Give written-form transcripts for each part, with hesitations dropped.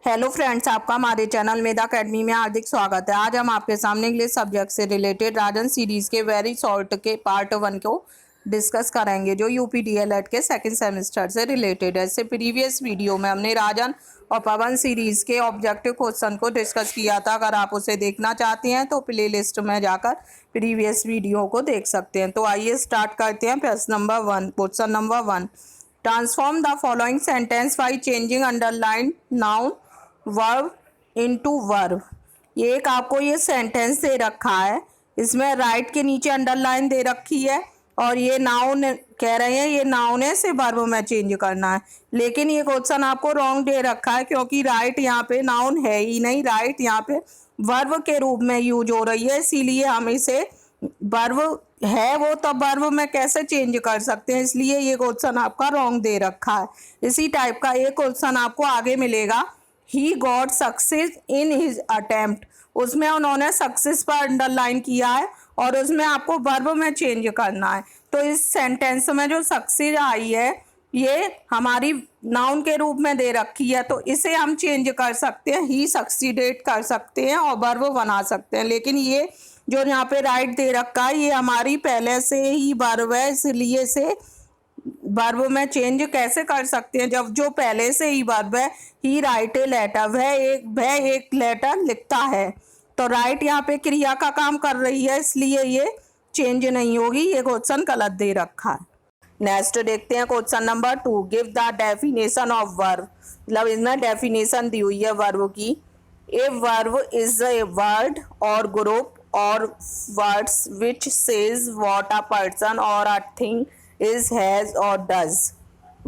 Hello friends, आपका हमारे channel मेधा academy में हार्दिक स्वागत है। आज हम आपके सामने इंग्लिश सब्जेक्ट से रिलेटेड राजन सीरीज के वेरी शॉर्ट के पार्ट 1 को डिस्कस करेंगे, जो यूपी डीएलएड के सेकंड सेमेस्टर से रिलेटेड है। इससे प्रीवियस वीडियो में हमने राजन और पवन सीरीज के ऑब्जेक्टिव क्वेश्चन को डिस्कस किया था। अगर आप उसे देखना चाहते हैं तो प्ले लिस्ट में जाकर प्रीवियस वीडियो को देख सकते हैं। तो आइए स्टार्ट करते हैं। प्रश्न number 1, question number 1, transform the following sentence by changing underline noun verb into verb. ये एक आपको ये सेंटेंस दे रखा है, इसमें राइट के नीचे अंडरलाइन दे रखी है और ये नाउन कह रहे हैं, ये नाउन है, इसे वर्ब में चेंज करना है। लेकिन ये क्वेश्चन आपको रॉन्ग दे रखा है, क्योंकि राइट यहाँ पे नाउन है ही नहीं, राइट यहाँ पे वर्ब के रूप में यूज हो रही है। इसीलिए हम इसे वर्ब है वो तब वर्ब में कैसे चेंज कर सकते हैं, इसलिए ये क्वेश्चन आपका रॉन्ग दे रखा है। इसी टाइप का एक क्वेश्चन आपको आगे मिलेगा, he got success in his attempt. उसमें उन्होंने सक्सेस पर अंडरलाइन किया है और उसमें आपको वर्ब में चेंज करना है। तो इस सेंटेंस में जो सक्सेस आई है ये हमारी नाउन के रूप में दे रखी है, तो इसे हम चेंज कर सकते हैं, ही सक्सीडेड कर सकते हैं और वर्ब बना सकते हैं। लेकिन ये जो यहाँ पे राइट दे रखा है ये हमारी पहले से ही वर्ब है, इसलिए इसे वर्ब में चेंज कैसे कर सकते हैं जब जो पहले से ही वर्ब है। ही राइट ए लेटर, वह एक लेटर लिखता है। तो राइट यहाँ पे क्रिया का काम कर रही है, इसलिए ये चेंज नहीं होगी। ये क्वेश्चन गलत दे रखा है। नेक्स्ट देखते हैं question number 2, give the definition of verb. मतलब इसमें डेफिनेशन दी हुई है वर्ब की। A verb is a word और ग्रुप और words which says what a person और अ थिंग इज, हैज और डज।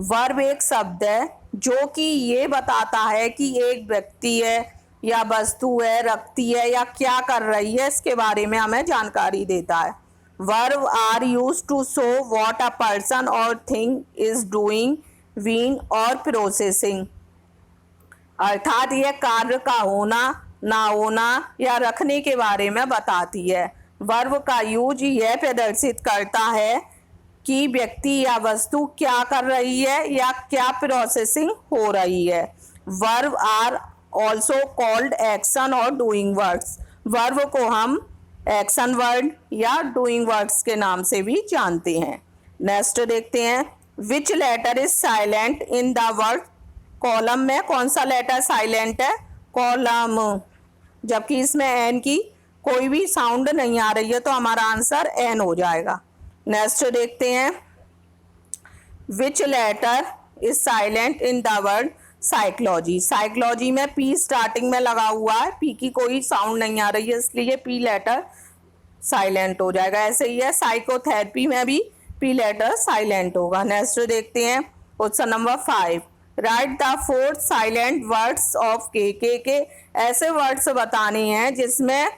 वर्ब एक शब्द है जो कि ये बताता है कि एक व्यक्ति है या वस्तु है, रखती है या क्या कर रही है, इसके बारे में हमें जानकारी देता है। Verb are used to show what a person or thing is doing, being or processing. अर्थात यह कार्य का होना, ना होना या रखने के बारे में बताती है। वर्ब का यूज यह प्रदर्शित करता है कि व्यक्ति या वस्तु क्या कर रही है या क्या प्रोसेसिंग हो रही है। Verb are also called action और डूइंग वर्ड्स। वर्ब को हम एक्शन वर्ड या डूइंग वर्ड्स के नाम से भी जानते हैं। नेक्स्ट देखते हैं, which letter is silent in the word. Column में कौन सा लेटर साइलेंट है? कॉलम। जबकि इसमें एन की कोई भी साउंड नहीं आ रही है, तो हमारा आंसर एन हो जाएगा। नेक्स्ट देखते हैं, which letter is silent in the word psychology. Psychology में पी स्टार्टिंग में लगा हुआ है, पी की कोई साउंड नहीं आ रही है, इसलिए पी लेटर साइलेंट हो जाएगा। ऐसे ही है साइकोथेरेपी में भी पी लेटर साइलेंट होगा। नेक्स्ट देखते हैं question number 5, right the 4 silent words of के ऐसे वर्ड्स बताने हैं जिसमें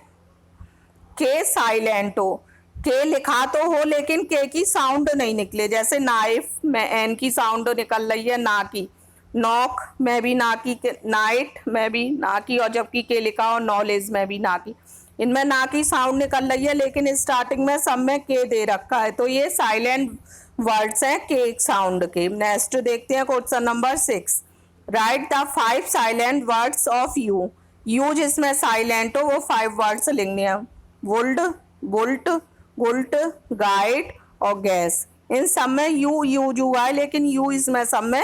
के साइलेंट हो। के लिखा तो हो लेकिन के की साउंड नहीं निकले, जैसे नाइफ में एन की साउंड निकल रही है, ना की। नॉक में भी ना की, नाइट में भी ना की, और जबकि के लिखा हो नॉलेज में भी ना की। इनमें ना की साउंड निकल रही है, लेकिन स्टार्टिंग में सब में के दे रखा है, तो ये साइलेंट वर्ड्स हैं के साउंड के। नेक्स्ट देखते हैं question number 6, right the 5 silent words of you. You जिसमें साइलेंट हो वो 5 वर्ड्स लिखने हैं, वुल्ड, बुल्ट, गुल्ट, गाइड और गैस। इन सब में यू यूज हुआ है, लेकिन यू इसमें सब में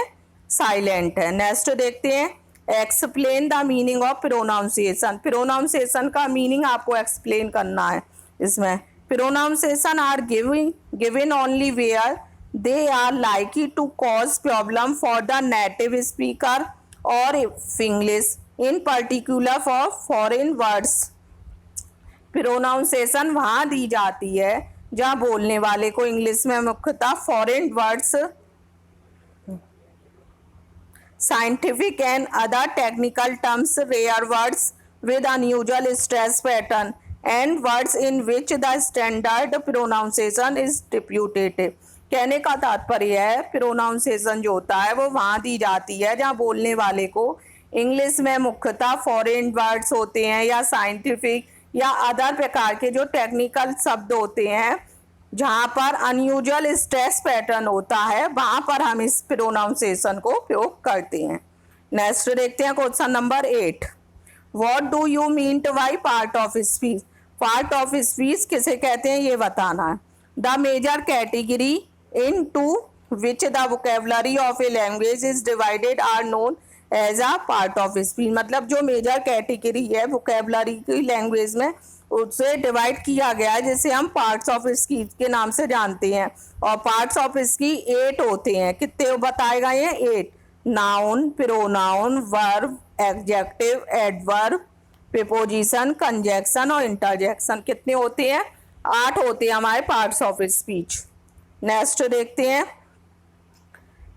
साइलेंट है। नेक्स्ट देखते हैं, explain the meaning of pronunciation. Pronunciation का मीनिंग आपको एक्सप्लेन करना है। इसमें pronunciation are given only where they are likely to cause problem for the native speaker और English, in particular for foreign words. Pronunciation वहाँ दी जाती है जहाँ बोलने वाले को इंग्लिश में मुख्यतः foreign words, scientific and other technical terms, rare words with unusual stress pattern and words in which the standard pronunciation is disputative. कहने का तात्पर्य है प्रोनाउंसिएशन जो होता है वो वहाँ दी जाती है जहाँ बोलने वाले को इंग्लिश में मुख्यतः फॉरेन वर्ड्स होते हैं या साइंटिफिक या अदर प्रकार के जो टेक्निकल शब्द होते हैं, जहाँ पर अनयूजुअल स्ट्रेस पैटर्न होता है, वहाँ पर हम इस प्रोनाउंसिएशन को प्रयोग करते हैं। नेक्स्ट देखते हैं question number 8, what do you mean by part of speech. Part of speech किसे कहते हैं ये बताना है। The major category into which the vocabulary of a language is divided are known as a part of speech. मतलब जो major category है vocabulary की लैंग्वेज में उससे डिवाइड किया गया है जिसे हम पार्ट्स ऑफ स्पीच के नाम से जानते हैं। और पार्ट्स ऑफ स्पीच 8 होते हैं। कितने बताए गए हैं? 8। Noun, pronoun, verb, adjective, adverb, preposition, conjunction और इंटरजेक्शन। कितने होते हैं? 8 होते हैं हमारे पार्ट्स ऑफ स्पीच। नेक्स्ट देखते हैं,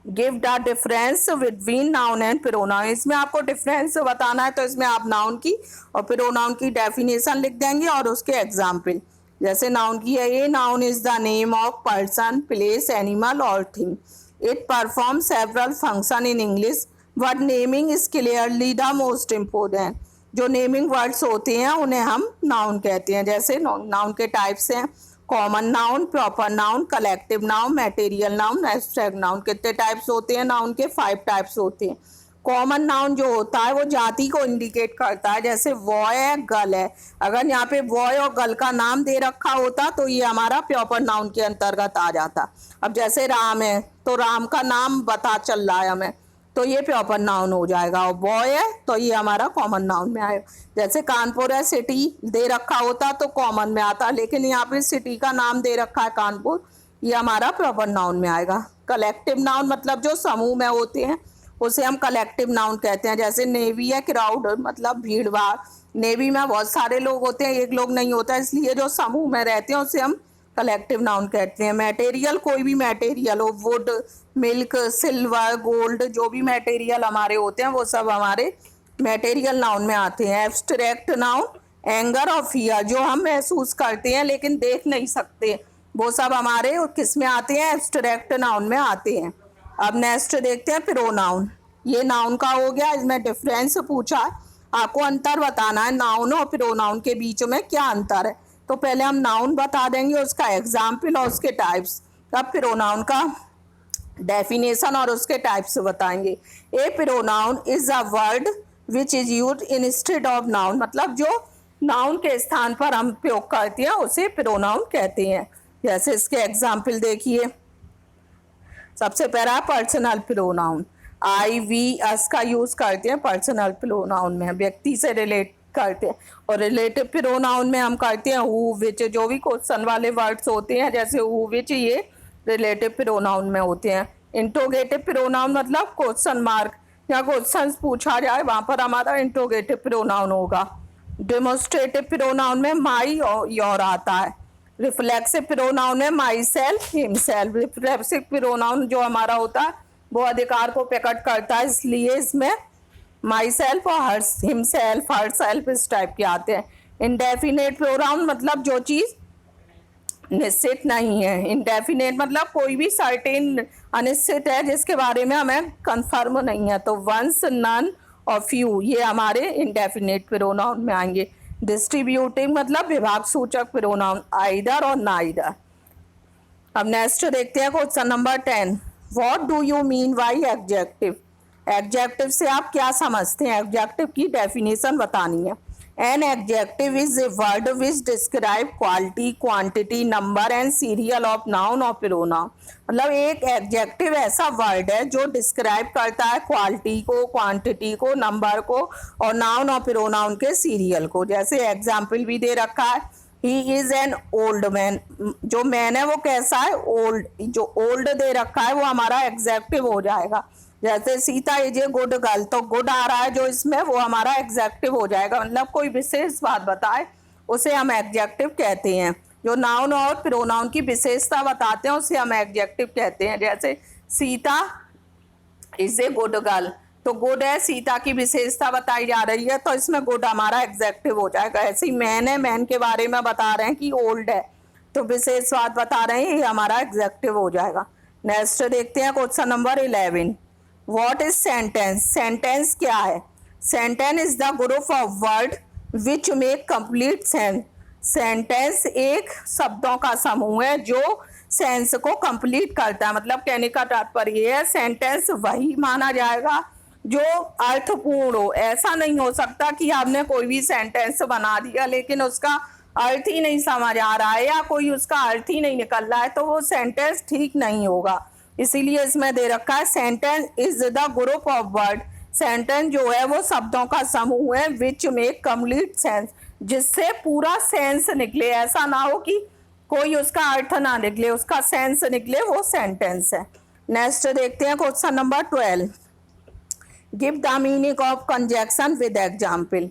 give the difference between noun and pronoun. इसमें आपको डिफरेंस बताना है तो इसमें आप नाउन की और प्रोनाउन की डेफिनेशन लिख देंगे और उसके एग्जाम्पल। जैसे नाउन की है, a noun is the name of person, place, animal और thing. It perform several function in English but naming is clearly the most important. जो नेमिंग वर्ड्स होते हैं उन्हें हम नाउन कहते हैं। जैसे नाउन के टाइप्स हैं, common noun, proper noun, collective noun, material noun, abstract noun. कितने टाइप्स होते हैं नाउन के? 5 टाइप्स होते हैं। कॉमन नाउन जो होता है वो जाति को इंडिकेट करता है। जैसे बॉय है, गर्ल है। अगर यहाँ पे बॉय और गर्ल का नाम दे रखा होता तो ये हमारा प्रॉपर नाउन के अंतर्गत आ जाता। अब जैसे राम है तो राम का नाम बता चल रहा है हमें तो ये प्रॉपर नाउन हो जाएगा। और बॉय है तो ये हमारा कॉमन नाउन में आएगा। जैसे कानपुर है, सिटी दे रखा होता तो कॉमन में आता, लेकिन यहाँ पे सिटी का नाम दे रखा है कानपुर, ये हमारा प्रॉपर नाउन में आएगा। कलेक्टिव नाउन मतलब जो समूह में होते हैं उसे हम कलेक्टिव नाउन कहते हैं। जैसे नेवी है, क्राउड मतलब भीड़ भाड़। नेवी में बहुत सारे लोग होते हैं, एक लोग नहीं होता, इसलिए जो समूह में रहते हैं उसे हम कलेक्टिव नाउन कहते हैं। मटेरियल, कोई भी मटेरियल हो, वुड, मिल्क, सिल्वर, गोल्ड, जो भी मटेरियल हमारे होते हैं वो सब हमारे मटेरियल नाउन में आते हैं। एब्स्ट्रैक्ट नाउन, एंगर और फियर, जो हम महसूस करते हैं लेकिन देख नहीं सकते, वो सब हमारे किस में आते हैं? एब्स्ट्रैक्ट नाउन में आते हैं। अब नेक्स्ट देखते हैं प्रोनाउन। ये नाउन का हो गया, इसमें डिफरेंस पूछा है, आपको अंतर बताना है नाउन और प्रोनाउन के बीच में क्या अंतर है। तो पहले हम नाउन बता देंगे, उसका एग्जाम्पल और उसके टाइप्स। अब प्रोनाउन का डेफिनेशन और उसके टाइप्स बताएंगे। A pronoun is a word which is used instead of noun. मतलब जो नाउन के स्थान पर हम प्रयोग करते हैं उसे प्रोनाउन कहते हैं। जैसे इसके एग्जाम्पल देखिए, सबसे पहला पर्सनल प्रोनाउन। आई, वी, अस का यूज करते हैं पर्सनल प्रोनाउन में, व्यक्ति से रिलेट करते हैं। और रिलेटिव प्रोनाउन में हम करते हैं हु, विच, जो भी क्वेश्चन वाले वर्ड्स होते हैं जैसे हु, विच, ये रिलेटिव प्रोनाउन में होते हैं। इंट्रोगेटिव प्रोनाउन मतलब क्वेश्चन मार्क या क्वेश्चन पूछा जाए वहां पर हमारा इंट्रोगेटिव प्रोनाउन होगा। डेमोन्स्ट्रेटिव प्रोनाउन में माई और योर आता है। रिफ्लेक्सिव प्रोनाउन में my self, himself. Reflexive pronoun जो हमारा होता है वो अधिकार को प्रकट करता है, इसलिए इसमें माई सेल्फ और हर, हिमसेल्फ, हर सेल्फ इस टाइप के आते हैं। इंडेफिनेट प्रोनाउन मतलब जो चीज़ निश्चित नहीं है। इंडेफिनेट मतलब कोई भी सर्टेन अनिश्चित है जिसके बारे में हमें कंफर्म नहीं है। तो वंस, नन और फ्यू ये हमारे इंडेफिनेट प्रोनाउन में आएंगे। डिस्ट्रीब्यूटिव मतलब विभाग सूचक प्रोनाउन, आइदर और नाइदर। अब नेक्स्ट देखते हैं question number 10, what do you mean by adjective. Adjective से आप क्या समझते हैं? एडजेक्टिव की डेफिनेशन बतानी है। An adjective is a word which describe quality, quantity, number and serial of noun और प्रोनाउन। मतलब एक एडजेक्टिव ऐसा वर्ड है जो डिस्क्राइब करता है क्वालिटी को, क्वांटिटी को, नंबर को और नाउन और प्रोनाउन के सीरियल को। जैसे एग्जाम्पल भी दे रखा है, he is an old man. जो मैन है वो कैसा है? ओल्ड। जो ओल्ड दे रखा है वो हमारा एग्जेक्टिव हो जाएगा। जैसे Sita is a good girl, तो गुड आ रहा है जो इसमें वो हमारा एग्जेक्टिव हो जाएगा। मतलब कोई विशेष बात बताए उसे हम एग्जेक्टिव कहते हैं। जो नाउन और प्रोनाउन की विशेषता बताते हैं उसे हम एग्जेक्टिव कहते हैं। जैसे Sita is a good girl, तो गुड है, सीता की विशेषता बताई जा रही है तो इसमें गुड हमारा एग्जेक्टिव हो जाएगा। ऐसे ही मैन है, मैन के बारे में बता रहे हैं कि ओल्ड है तो विशेष बात बता रहे हैं, ये हमारा एग्जेक्टिव हो जाएगा। नेक्स्ट देखते हैं question number 11, what is sentence. Sentence क्या है? Sentence is the group of word which make complete sense. Sentence एक शब्दों का समूह है जो सेंस को कंप्लीट करता है। मतलब कहने का तात्पर्य है सेंटेंस वही माना जाएगा जो अर्थपूर्ण हो। ऐसा नहीं हो सकता कि आपने कोई भी सेंटेंस बना दिया लेकिन उसका अर्थ ही नहीं समझ आ रहा है या कोई उसका अर्थ ही नहीं निकल रहा है, तो वो सेंटेंस ठीक नहीं होगा। इसीलिए इसमें दे रखा है sentence is the group of word. Sentence जो है वो शब्दों का समूह है विच मेक कंप्लीट सेंस, जिससे पूरा सेंस निकले। ऐसा ना हो कि कोई उसका अर्थ ना निकले, उसका सेंस निकले, वो सेंटेंस है। नेक्स्ट देखते हैं question number 12। Give the meaning of conjunction with example.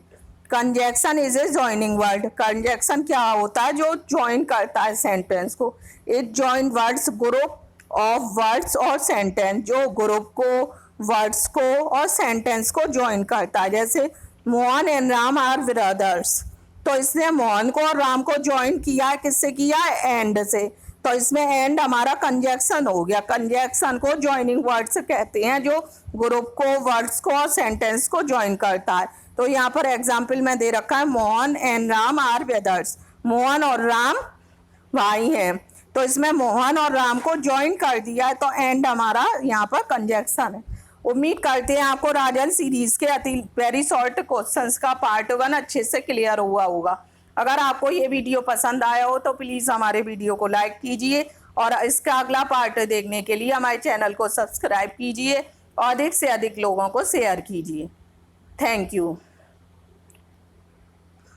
Conjunction is a joining word. Conjunction क्या होता है? जो ज्वाइन करता है सेंटेंस को। It join words group of words और सेंटेंस, जो ग्रुप को, वर्ड्स को और सेंटेंस को ज्वाइन करता है। जैसे Mohan and Ram are brothers, तो इसने मोहन को और राम को ज्वाइन किया है, किससे किया है? एंड से। तो इसमें एंड हमारा कंजक्शन हो गया। कंजक्शन को ज्वाइनिंग वर्ड्स कहते हैं, जो ग्रुप को, वर्ड्स को और सेंटेंस को ज्वाइन करता है। तो यहाँ पर एग्जाम्पल में दे रखा है Mohan and Ram are brothers. Mohan और राम भाई हैं, तो इसमें मोहन और राम को ज्वाइन कर दिया है, तो एंड हमारा यहाँ पर कंजक्शन है। उम्मीद करते हैं आपको राजन सीरीज के अति वेरी शॉर्ट क्वेश्चंस का पार्ट 1 अच्छे से क्लियर हुआ होगा। अगर आपको ये वीडियो पसंद आया हो तो प्लीज़ हमारे वीडियो को लाइक कीजिए और इसका अगला पार्ट देखने के लिए हमारे चैनल को सब्सक्राइब कीजिए और अधिक से अधिक लोगों को शेयर कीजिए। Thank you.